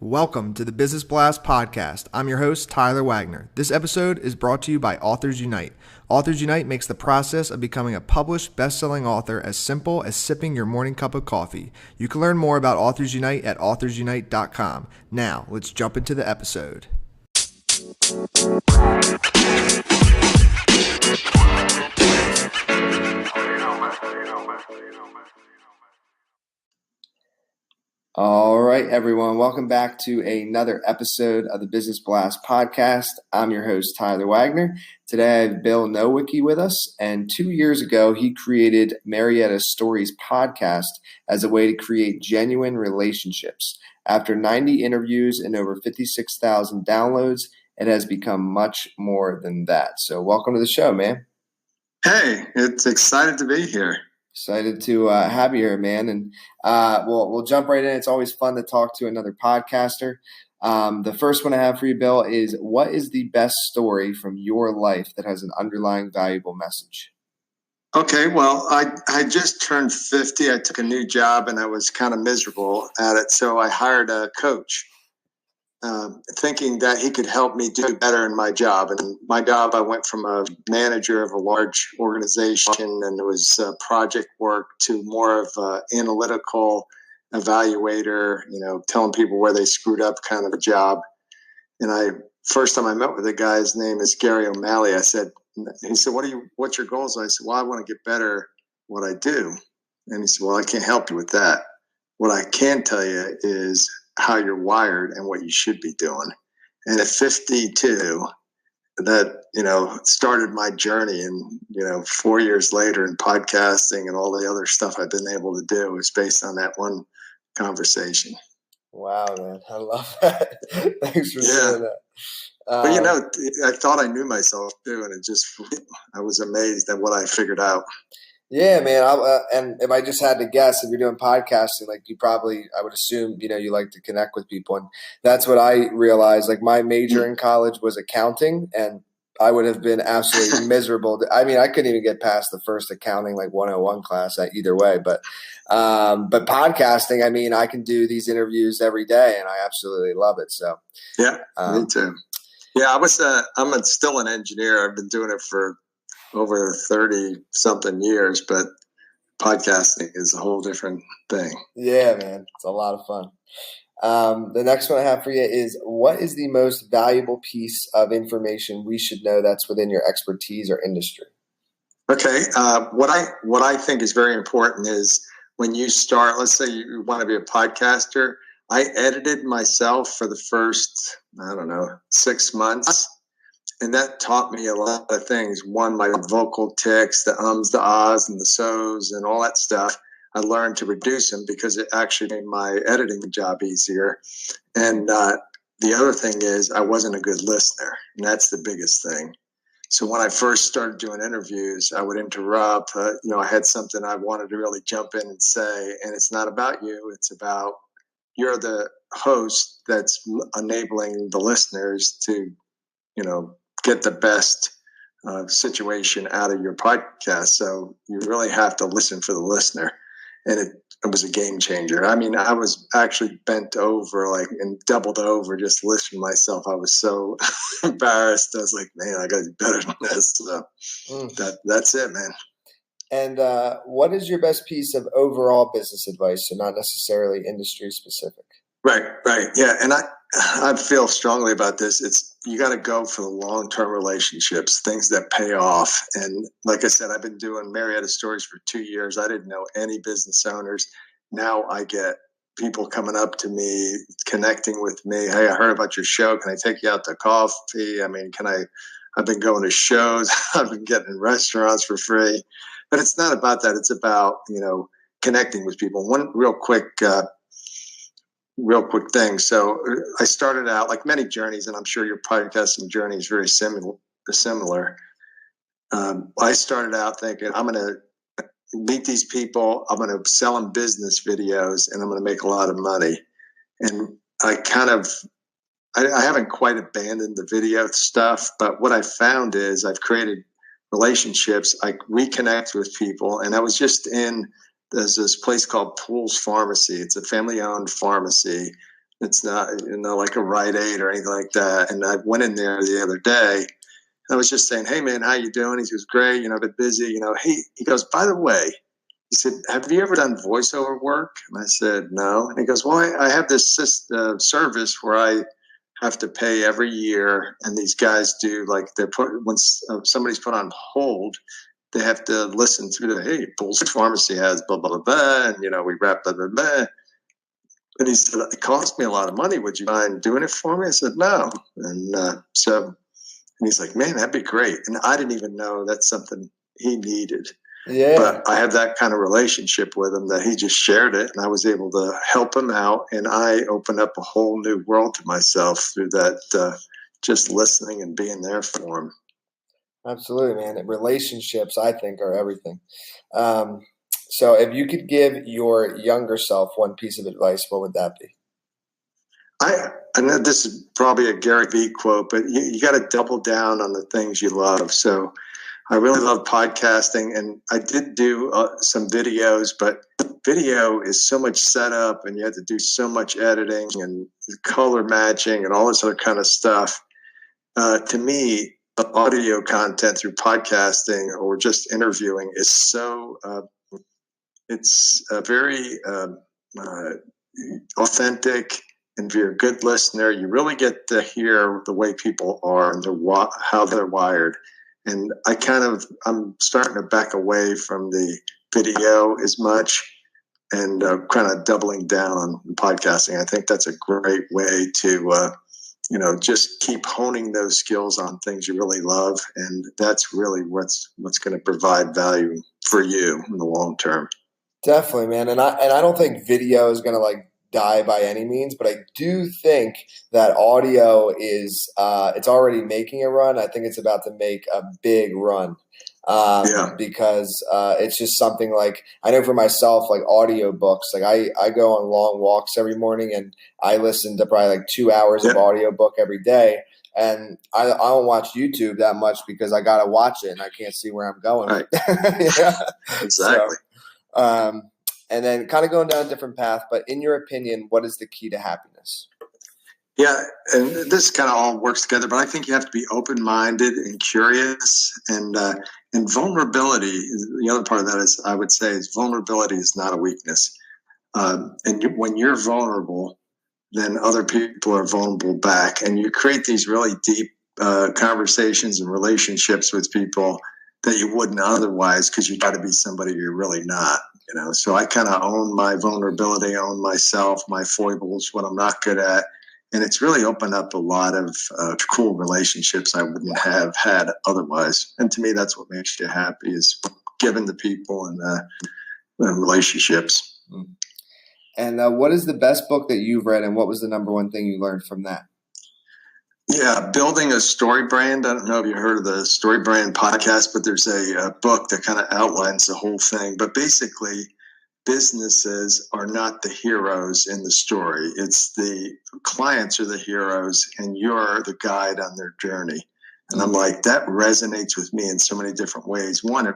Welcome to the Business Blast podcast. I'm your host, Tyler Wagner. This episode is brought to you by Authors Unite. Authors Unite makes the process of becoming a published, best-selling author as simple as sipping your morning cup of coffee. You can learn more about Authors Unite at authorsunite.com. Now, let's jump into the episode. All right, everyone. Welcome back to another episode of the Business Blast podcast. I'm your host, Tyler Wagner. Today, I have Bill Nowicki with us. And 2 years ago, he created Marietta Stories podcast as a way to create genuine relationships. After 90 interviews and over 56,000 downloads, it has become much more than that. So welcome to the show, man. Hey, it's excited to be here. Excited to have you here, man. And we'll jump right in. It's always fun to talk to another podcaster. The first one I have for you, Bill, is what is the best story from your life that has an underlying valuable message? Okay, well, I just turned 50. I took a new job and I was kind of miserable at it. So I hired a coach, thinking that he could help me do better in my job. And my job, I went from a manager of a large organization and it was project work to more of an analytical evaluator, telling people where they screwed up kind of a job. And first time I met with the guy, his name is Gary O'Malley. He said, what's your goals? I said, well, I want to get better at what I do. And he said, well, I can't help you with that. What I can tell you is how you're wired and what you should be doing. And at 52, that, started my journey. And, 4 years later in podcasting and all the other stuff I've been able to do is based on that one conversation. Wow, man. I love that. Thanks for doing that. But, I thought I knew myself too. And I was amazed at what I figured out. Yeah, man. And if I just had to guess, if you're doing podcasting, I would assume, you like to connect with people. And that's what I realized. Like my major in college was accounting, and I would have been absolutely miserable. I couldn't even get past the first accounting, 101 class either way. But podcasting, I can do these interviews every day and I absolutely love it. So, yeah, me too. Yeah, I'm still an engineer. I've been doing it for over 30 something years, but podcasting is a whole different thing. Yeah, man. It's a lot of fun. The next one I have for you is what is the most valuable piece of information we should know that's within your expertise or industry? Okay. What I think is very important is when you start, let's say you want to be a podcaster. I edited myself for the first, 6 months. And that taught me a lot of things. One, my vocal tics, the ums, the ahs, and the so's, and all that stuff. I learned to reduce them because it actually made my editing job easier. And the other thing is I wasn't a good listener, and that's the biggest thing. So when I first started doing interviews, I would interrupt. I had something I wanted to really jump in and say, and it's not about you. It's about you're the host that's enabling the listeners to, get the best situation out of your podcast. So you really have to listen for the listener. And it was a game changer. I was actually bent over and doubled over just listening to myself. I was so embarrassed. I was like, man, I got to do better than this. So that's it, man. And what is your best piece of overall business advice? So not necessarily industry specific. Right. Yeah. And I feel strongly about this. You got to go for the long-term relationships, things that pay off. And like I said, I've been doing Marietta Stories for 2 years. I didn't know any business owners. Now I get people coming up to me, connecting with me. Hey, I heard about your show. Can I take you out to coffee? I've been going to shows. I've been getting in restaurants for free. But it's not about that. It's about, connecting with people. One real quick thing. So I started out like many journeys, and I'm sure your podcasting journey is very similar. I started out thinking I'm going to meet these people. I'm going to sell them business videos and I'm going to make a lot of money. And I haven't quite abandoned the video stuff, but what I found is I've created relationships. I reconnect with people. And I was just there's this place called Pool's Pharmacy. It's a family-owned pharmacy It's not, like a Rite Aid or anything like that. And I went in there the other day. I was just saying, "Hey man, how you doing?" He goes, "Great. I've been busy. He goes, "By the way," he said, "Have you ever done voiceover work?" And I said, "No." And he goes, "Well, I have this service where I have to pay every year, and these guys do like when somebody's put on hold, they have to listen through hey, Bull's Pharmacy has blah blah blah, blah and we wrap blah blah blah." And he said, "It cost me a lot of money. Would you mind doing it for me?" I said, "No." And he's like, "Man, that'd be great." And I didn't even know that's something he needed. Yeah. But I have that kind of relationship with him that he just shared it, and I was able to help him out. And I opened up a whole new world to myself through that, just listening and being there for him. Absolutely, man. Relationships, I think, are everything. So if you could give your younger self one piece of advice, what would that be? I know this is probably a Gary Vee quote, but you got to double down on the things you love. So I really love podcasting, and I did do some videos, but video is so much setup, and you have to do so much editing and color matching and all this other kind of stuff. To me, the audio content through podcasting or just interviewing is so it's very authentic. And if you're a good listener, you really get to hear the way people are and how they're wired. And I'm starting to back away from the video as much and kind of doubling down on podcasting. I think that's a great way to, just keep honing those skills on things you really love. And that's really what's going to provide value for you in the long term. Definitely, man. And I don't think video is going to like die by any means, but I do think that audio is it's already making a run. I think it's about to make a big run. Because it's just something like I know for myself, like audiobooks, like I go on long walks every morning and I listen to probably like 2 hours of audiobook every day. And I don't watch YouTube that much because I got to watch it and I can't see where I'm going. Right. Yeah. Exactly. And then kind of going down a different path, but in your opinion, what is the key to happiness? Yeah, and this kind of all works together, but I think you have to be open-minded and curious, and vulnerability. The other part of that is, I would say, is vulnerability is not a weakness. When you're vulnerable, then other people are vulnerable back, and you create these really deep conversations and relationships with people that you wouldn't otherwise, because you got to be somebody you're really not. So I kind of own my vulnerability, own myself, my foibles, what I'm not good at. And it's really opened up a lot of cool relationships I wouldn't have had otherwise. And to me, that's what makes you happy, is giving to people and relationships. And what is the best book that you've read, and what was the number one thing you learned from that? Yeah, building a story brand. I don't know if you heard of the Story Brand podcast, but there's a book that kind of outlines the whole thing. But basically, businesses are not the heroes in the story. It's the clients are the heroes, and you're the guide on their journey. And I'm like, that resonates with me in so many different ways. One,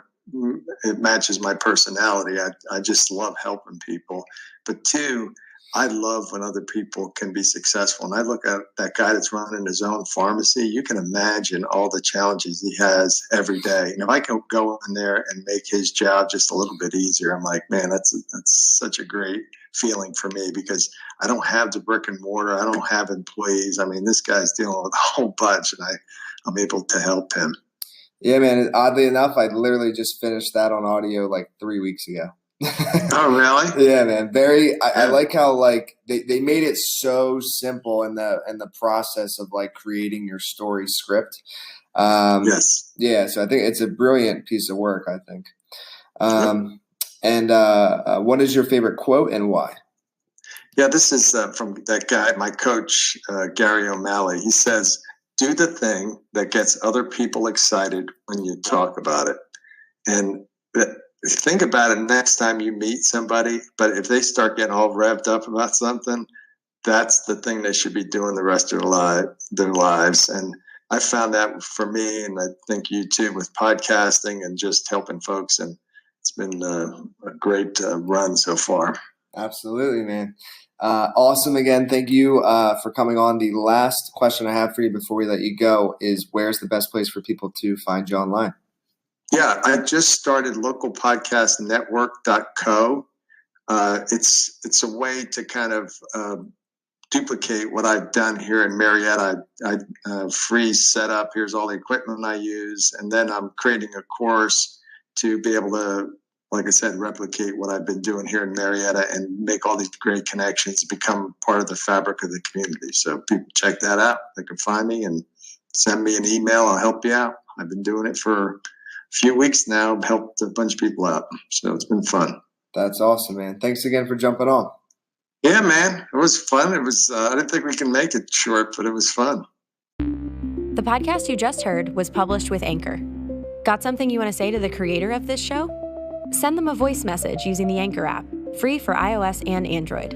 it matches my personality. I just love helping people. But two, I love when other people can be successful. And I look at that guy that's running his own pharmacy. You can imagine all the challenges he has every day. And if I can go in there and make his job just a little bit easier, I'm like, man, that's such a great feeling for me, because I don't have the brick and mortar. I don't have employees. I mean, this guy's dealing with a whole bunch, and I'm able to help him. Yeah, man. Oddly enough, I literally just finished that on audio like 3 weeks ago. Oh, really? Yeah, man. I like how like they made it so simple in the process of like creating your story script. Yes. Yeah, so I think it's a brilliant piece of work, I think. And what is your favorite quote and why? Yeah, this is from that guy, my coach, Gary O'Malley. He says, "Do the thing that gets other people excited when you talk about it." And think about it next time you meet somebody, but if they start getting all revved up about something, that's the thing they should be doing the rest of their lives. And I found that for me, and I think you too, with podcasting and just helping folks. And it's been a great run so far. Absolutely, man. Awesome. Again, thank you for coming on. The last question I have for you before we let you go is, where's the best place for people to find you online? Yeah, I just started localpodcastnetwork.co. It's a way to kind of duplicate what I've done here in Marietta. I free setup. Here's all the equipment I use, and then I'm creating a course to be able to, like I said, replicate what I've been doing here in Marietta and make all these great connections, become part of the fabric of the community. So people check that out. They can find me and send me an email. I'll help you out. I've been doing it for a few weeks now. I've helped a bunch of people out. So it's been fun. That's awesome, man. Thanks again for jumping on. Yeah, man. It was fun. It was. I didn't think we can make it short, but it was fun. The podcast you just heard was published with Anchor. Got something you want to say to the creator of this show? Send them a voice message using the Anchor app, free for iOS and Android.